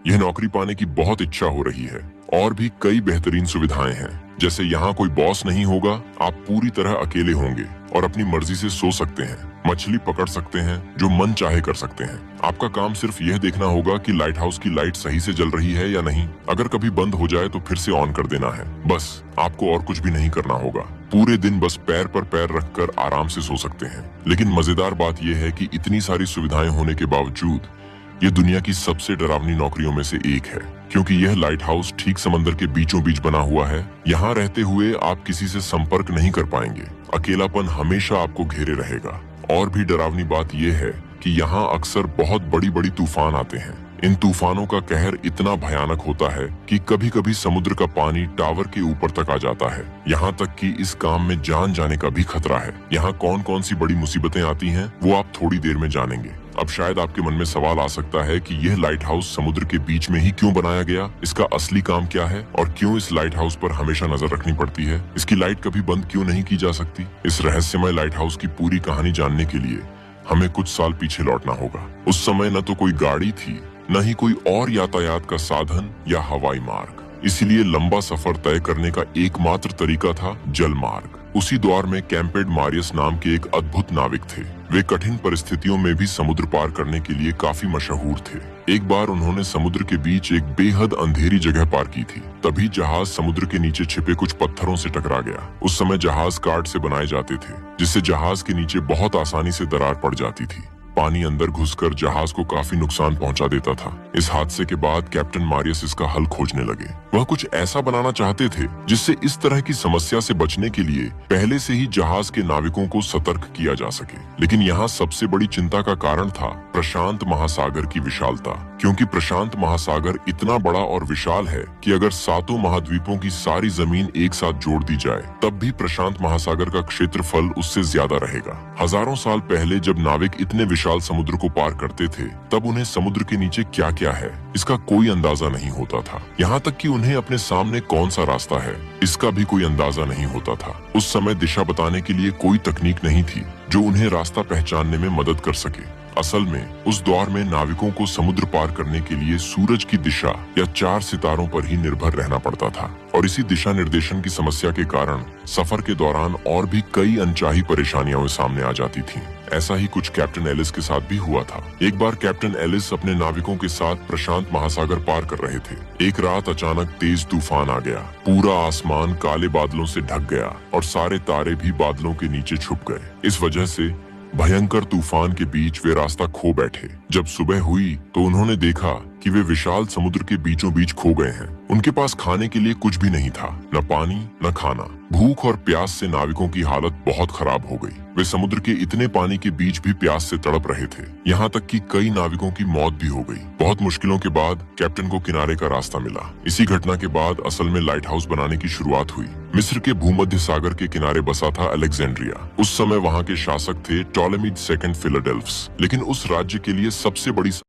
यह नौकरी पाने की बहुत इच्छा हो रही है। और भी कई बेहतरीन सुविधाएं हैं, जैसे यहाँ कोई बॉस नहीं होगा, आप पूरी तरह अकेले होंगे और अपनी मर्जी से सो सकते हैं, मछली पकड़ सकते हैं, जो मन चाहे कर सकते हैं। आपका काम सिर्फ यह देखना होगा कि लाइट हाउस की लाइट सही से जल रही है या नहीं। अगर कभी बंद हो जाए तो फिर से ऑन कर देना है। बस आपको और कुछ भी नहीं करना होगा। पूरे दिन बस पैर पर पैर रखकर आराम से सो सकते हैं। लेकिन मजेदार बात यह है कि इतनी सारी सुविधाएं होने के बावजूद ये दुनिया की सबसे डरावनी नौकरियों में से एक है, क्योंकि यह लाइट हाउस ठीक समंदर के बीचों बीच बना हुआ है। यहाँ रहते हुए आप किसी से संपर्क नहीं कर पाएंगे। अकेलापन हमेशा आपको घेरे रहेगा। और भी डरावनी बात यह है कि यहाँ अक्सर बहुत बड़ी बड़ी तूफान आते हैं। इन तूफानों का कहर इतना भयानक होता है कि कभी कभी समुद्र का पानी टावर के ऊपर तक आ जाता है। यहाँ तक कि इस काम में जान जाने का भी खतरा है। यहाँ कौन कौन सी बड़ी मुसीबतें आती हैं, वो आप थोड़ी देर में जानेंगे। अब शायद आपके मन में सवाल आ सकता है कि यह लाइट हाउस समुद्र के बीच में ही क्यों बनाया गया, इसका असली काम क्या है और क्यों इस लाइट हाउस पर हमेशा नजर रखनी पड़ती है, इसकी लाइट कभी बंद क्यों नहीं की जा सकती। इस रहस्यमय लाइट हाउस की पूरी कहानी जानने के लिए हमें कुछ साल पीछे लौटना होगा। उस समय न तो कोई गाड़ी थी, न ही कोई और यातायात का साधन या हवाई मार्ग। इसलिए लंबा सफर तय करने का एकमात्र तरीका था जल मार्ग। उसी दौर में कैंपेड मारियस नाम के एक अद्भुत नाविक थे। वे कठिन परिस्थितियों में भी समुद्र पार करने के लिए काफी मशहूर थे। एक बार उन्होंने समुद्र के बीच एक बेहद अंधेरी जगह पार की थी। तभी जहाज समुद्र के नीचे छिपे कुछ पत्थरों से टकरा गया। उस समय जहाज काठ से बनाए जाते थे, जिससे जहाज के नीचे बहुत आसानी से दरार पड़ जाती थी। पानी अंदर घुसकर जहाज को काफी नुकसान पहुंचा देता था। इस हादसे के बाद कैप्टन मारियस इसका हल खोजने लगे। वह कुछ ऐसा बनाना चाहते थे जिससे इस तरह की समस्या से बचने के लिए पहले से ही जहाज के नाविकों को सतर्क किया जा सके। लेकिन यहाँ सबसे बड़ी चिंता का कारण था प्रशांत महासागर की विशालता, क्योंकि प्रशांत महासागर इतना बड़ा और विशाल है कि अगर सातों महाद्वीपों की सारी जमीन एक साथ जोड़ दी जाए तब भी प्रशांत महासागर का क्षेत्रफल उससे ज्यादा रहेगा। हजारों साल पहले जब नाविक इतने विशाल समुद्र को पार करते थे, तब उन्हें समुद्र के नीचे क्या क्या है इसका कोई अंदाजा नहीं होता था। यहाँ तक कि उन्हें अपने सामने कौन सा रास्ता है इसका भी कोई अंदाजा नहीं होता था। उस समय दिशा बताने के लिए कोई तकनीक नहीं थी जो उन्हें रास्ता पहचानने में मदद कर सके। असल में उस दौर में नाविकों को समुद्र पार करने के लिए सूरज की दिशा या 4 सितारों पर ही निर्भर रहना पड़ता था। और इसी दिशा निर्देशन की समस्या के कारण सफर के दौरान और भी कई अनचाही परेशानियां सामने आ जाती थीं। ऐसा ही कुछ कैप्टन एलिस के साथ भी हुआ था। एक बार कैप्टन एलिस अपने नाविकों के साथ प्रशांत महासागर पार कर रहे थे। एक रात अचानक तेज तूफान आ गया। पूरा आसमान काले बादलों से ढक गया और सारे तारे भी बादलों के नीचे छुप गए। इस वजह से भयंकर तूफान के बीच वे रास्ता खो बैठे। जब सुबह हुई तो उन्होंने देखा कि वे विशाल समुद्र के बीचों बीच खो गए हैं। उनके पास खाने के लिए कुछ भी नहीं था, न पानी न खाना। भूख और प्यास से नाविकों की हालत बहुत खराब हो गई। वे समुद्र के इतने पानी के बीच भी प्यास से तड़प रहे थे। यहाँ तक कि कई नाविकों की मौत भी हो गई। बहुत मुश्किलों के बाद कैप्टन को किनारे का रास्ता मिला। इसी घटना के बाद असल में लाइट हाउस बनाने की शुरुआत हुई। मिस्र के भूमध्य सागर के किनारे बसा था अलेक्जेंड्रिया। उस समय वहाँ के शासक थे टॉलेमी II फिलाडेल्फस। लेकिन उस राज्य के लिए सबसे बड़ी